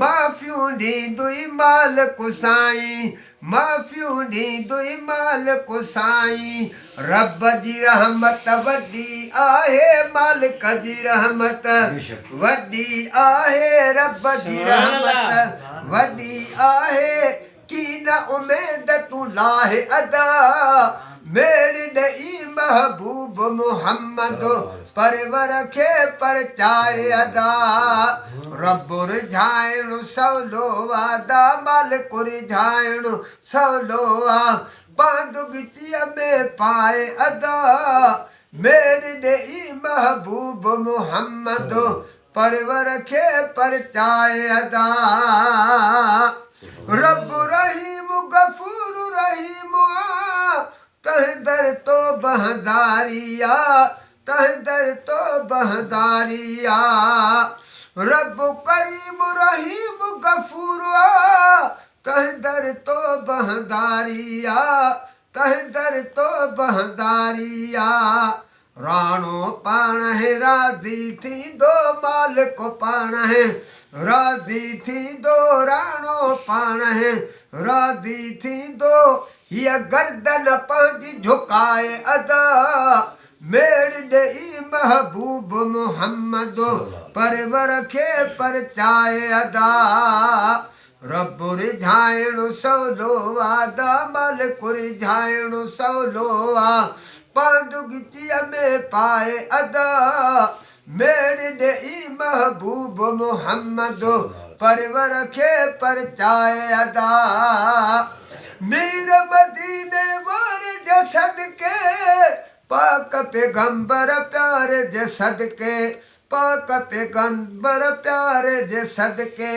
माफ़ियूं ॾींदुई मालिक साईं माफ़ियूं ॾींदुई मालिक साईं रब जी रहमत वॾी आहे मालिक जी रहमत वॾी आहे रब जी रहमत वॾी आहे की न उमेद तूं लाहे अदा मेड़ ॾेई महबूब मुहम्मद परवर खे परचाए अदा रब रिझाइण सवलो वादा मालिक रिझाइण सवलो आ पांदुगीचीअ में पाए अदा मेड़ ॾेई महबूब मुहम्मद परवर खे परचाए अदा रब रहीम गफूर रहीम आ तह दर तो बहजारिया तह दर तो बहजारिया रब करीम रहीम गफूर आ तह दर तो बहजारिया तह दर तो बहजारिया राणो पाण है राज़ी थींदो मालिक पाण है राज़ी थींदो राणो पाण है राज़ी थींदो हीअ गर्दन पंहिंजी झुकाए अदा मेड़ ॾेई महबूब मुहम्मद परवर खे परचाए अदा रब रिझाइण सवलो वादा मालिक रिझाइण सवलो आ पांदुगीचीअ में पाए अदा मेड़ ॾेई महबूब मुहम्मद परवर खे परचाए अदा मीर मदीने वारे जे सदके पाक पैगंबर प्यारे जे सदके पाक पैगंबर प्यारे जे सदके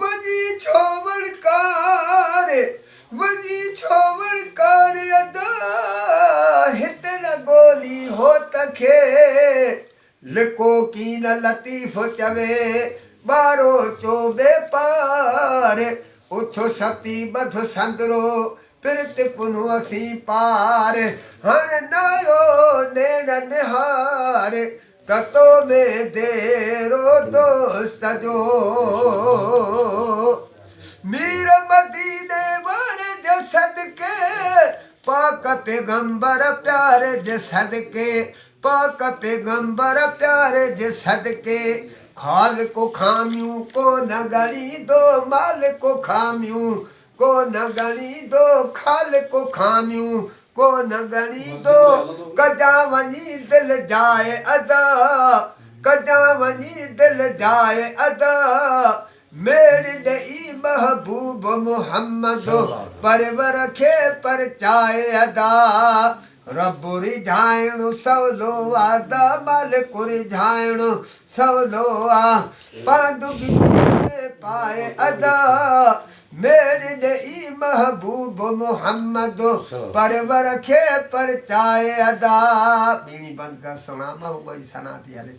वजी छोवड़कार अदा हित न गोली हो तखे लिको की न लतीफ़ चवे बारो चोबे पार उथो सती बध संदरो पिरत पुनो असी पार हण नायो नेण निहार कतो में देरो दोस्त जो मीर मदीने वारे जे सदके पाक पैगंबर प्यारे जे सदके पाक पैगंबर प्यारे जे सदके खाल को खामियूं को न गणी दो माल को खामियूं को न गणी दो खाल को खामियूं को न गणी दो कजा वञी दिल जाए अदा कजा वञी दिल जाए अदा मेड़ ॾेई महबूब मुहम्मद परवर खे परचाए अदा रब रिझाइण सवलो वादा मालिक रिझाइण सवलो आ पांदुगीचीअ में पाए अदा मेड़ ॾेई महबूब मुहम्मद परवर खे परचाए अदा बीड़ी बंद कर सुना महबूब सना दिया ले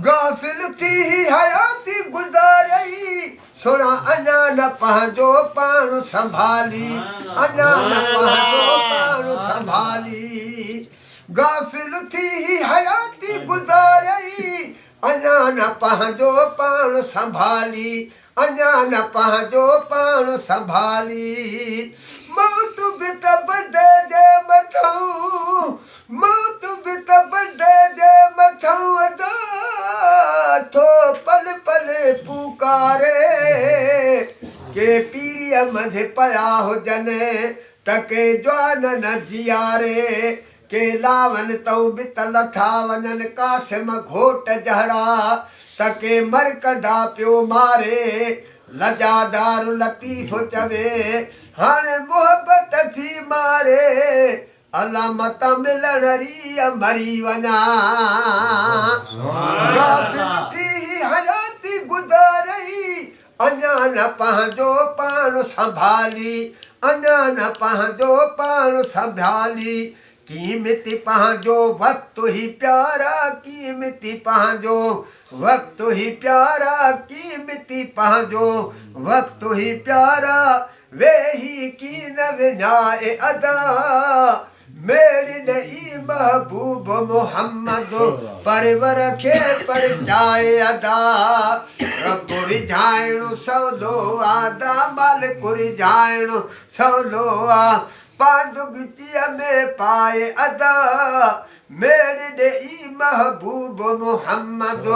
गाफिल थी हयाती गुज़ारई सुना अञा न पंहिंजो पाण संभाली अञा न पंहिंजो पाण संभाली गाफिल थी हयाती गुज़ारई अञा न पंहिंजो पाण संभाली अञा न पंहिंजो पाण संभाली मौत बि त बदे जे मथां मौत बि त बदे जे मथां अदा थो पल पल पुकारे के पीरीअ मंझि पया हुजनि त के जवान न जियारे के लावन तऊं बि त लथा वञनि कासिम घोट जहिड़ा त के मरकंडा पियो मारे लजादार लतीफ़ चवे हाणे मोहबत थी मारे अलामत मिलण री मरी वञा गाफ़िल थी हयाती गुज़ारई अञा न पंहिंजो पाण संभाली अञा न पंहिंजो पाण संभाली कीमती पंहिंजो वक़्तु ई प्यारा कीमती पंहिंजो वक़्तु ई प्यारा कीमती पंहिंजो वक़्तु ई प्यारा वेही की न विञाए अदा मेरी दई महबूब मोहम्मद परवर खे परचाए अदा रब रिझाइणु सवलो आदा मालिक रिझाइणु सवलो आ पांधु गिचीअ में पाए अदा मेरी दई महबूब मोहम्मद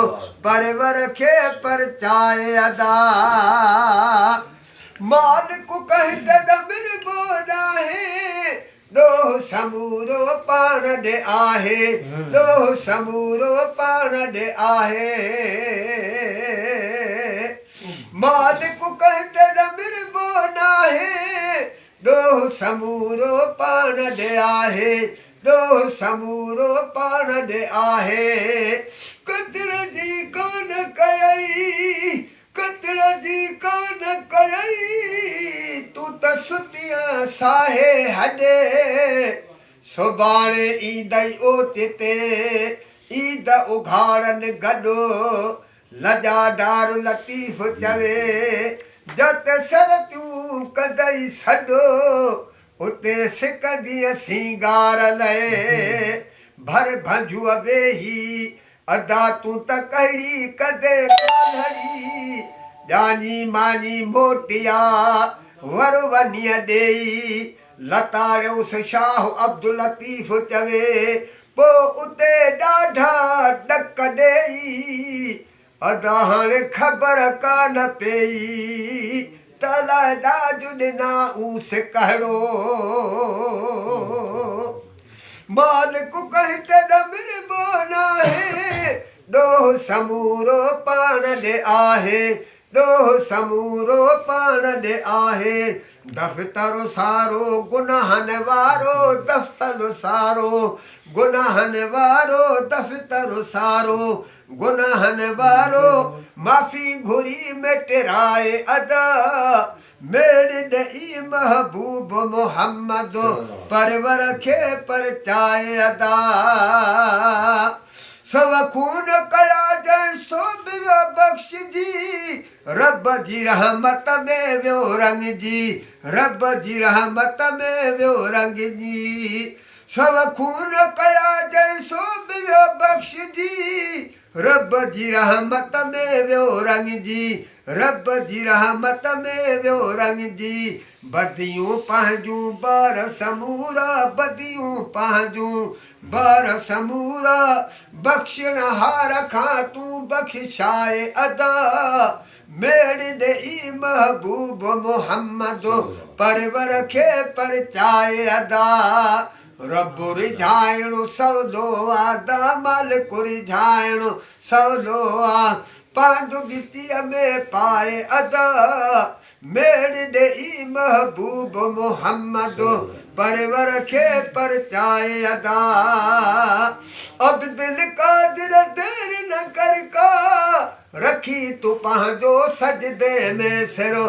परवर खे परचाए अदा मालिक कहते न मिरबो नाहे डोह समूरो पाण दे आहे डोह समूरो पाण दे आहे मालिक कहते न मिरबो नाहे डोह समूरो पाण दे आहे डोह समूरो पाण दे आहे कतल जी कोन कयई कतल जी कोन कयई तू त सुतिया साहे हॾे सुभाणे ईंदई ओचिते ईद उघाड़नि गॾो लजादार लतीफ़ चवे जत सर तूं कदई सॾो उते सिकंदीअ सींगार लए भर भंजूअ वेही अदा तूं त कहिड़ी कदे ॻाल्हड़ी ॼाणी मानी मोटिया वर वञीअ ॾेई लताड़ियोसि शाह अब्दुल लतीफ़ चवे पोइ उते ॾाढा ॾक ॾेई अदा हाणे ख़बर कान पई तला दाजु ॾिना ऊस कहिड़ो मालिक कहते न मिरबो नाहे डोह समूरो पाण ॾे आहे डोह समूरो पाण ॾे आहे दफ़्तर सारो गुनाहनि वारो दफ़्तर सारो गुनाहनि वारो दफ़्तर सारो गुनाहनि वारो माफ़ी घुरी मिटराए अदा मेरे दई महबूब मोहम्मद परवर खे परचाए अदा सव खून कया जैसो बियो बख्श जी रब जी रहमत में वियो रंग जी रब जी रहमत में वियो रंग जी सव खून कया जैसो बियो बख्श जी रब जी रहमत में वियो रंग जी रब जी रहमत में वियो रंग जी बदियूं पंहिंजूं ॿार समूरा बदियूं पंहिंजूं ॿार समूरा बख़्शण हार खां तूं बख़्शाए अदा मेरी ॾेई महबूब मोहम्मद परवर खे परचाए अदा रब रिझाइणु सवलो आदा मालिक रिझाइणु सवलो आ पांधु गिचीअ में पाए अदा मेरी ॾेई महबूब मोहम्मद परवर खे परचाए अदा अब दिल कादिर देर न कर का रखी तू पंहिंजो सजदे में सिरो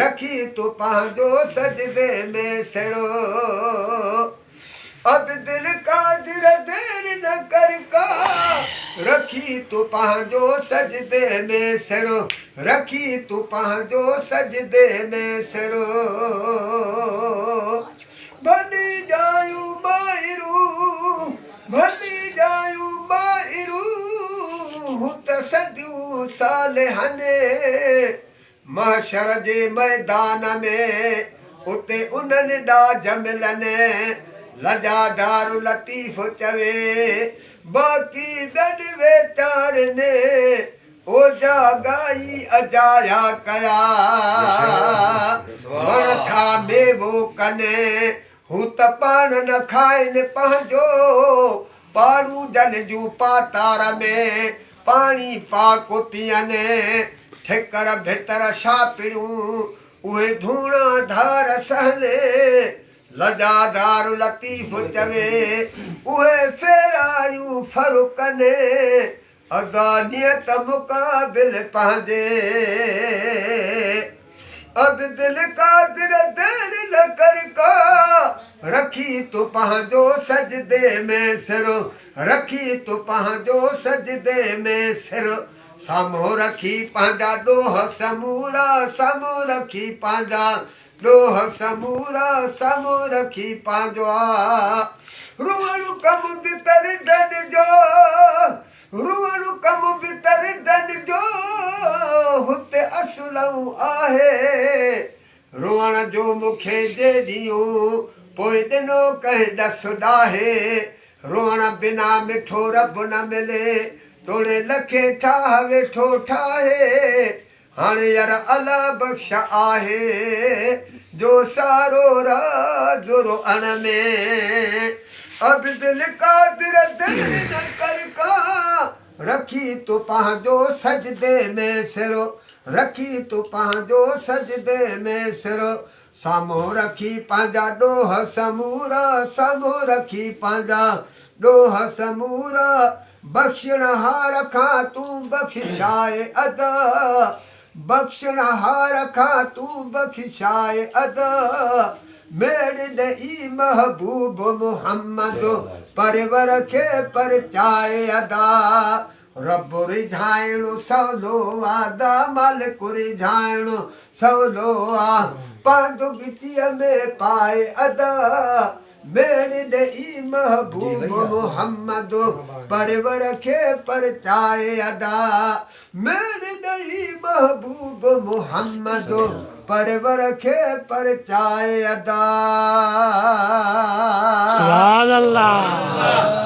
रखी तू पंहिंजो सजदे में सिरो अब दिल कादिर देर न कर का रखी तू पंहिंजो सजदे में सिरो रखी तू पंहिंजो सजदे में सिरो भली जायूं माहिरू हुत सदियूं सालिहने महशर जे मैदान में उते उन्हनि ॾाज मिलनि लजादार लतीफ़ चवे बाक़ी गॾु वेचारने ओजा गाई अजाया कया वण था मेवो कने हू त पाण न खाइनि पंहिंजो पाड़ू जन जूं पातार में पाणी पाको पीअनि ठिकर भितर छापिड़ियूं उहे धूणा धार सहने लजादार लतीफ़ चवे उहे फेरायूं फरुकने अदानियत मुक़ाबिल पंहिंजे अब दिल कादिर देर न कर का रखी तू पंहिंजो सजदे में सिरो रखी तू पंहिंजो सजदे में सिरो साम्हूं रखी पंहिंजा ॾोह समूरा साम्हूं रखी पंहिंजा ॾोह समूरा साम्हूं रखी पंहिंजो रुअणु कम बितर धन जो रुअणु कम बितर धन जो हुते असुलऊ आहे रुअण जो मूंखे जे ॾियूं पोइ ॾिनो कंहिं ॾस ॾाहे रुअण बिना मिठो रब न मिले तोड़े लखे ठाह वेठो ठाहे हाणे यार अला बख़्श आहे जो सारो राज़ रुअण में अब दिल कादिर दिल न कर का रखी तूं पंहिंजो सजदे में सिरो रखी तूं पंहिंजो सजदे में सिरो साम्हूं रखी पंहिंजा ॾोह समूरा साम्हूं रखी पंहिंजा ॾोह समूरा बख़्शणहार खां तूं बख़्शाए अदा बख़्शणहार खां तूं बख़्शाए अदा मेड़ ॾेई महबूब मुहम्मद परवर खे परचाए अदा रब रिझाइणो सवलो वादा मालिक रिझाइणो सवलो आ पांदो गिचीअ में पाए अदा मेड़ ॾेई महबूब मुहम्मद परवर खे परचाए अदा मेड़ ॾेई महबूब मुहम्मद परवर खे परचाए अदा सुभान अल्लाह।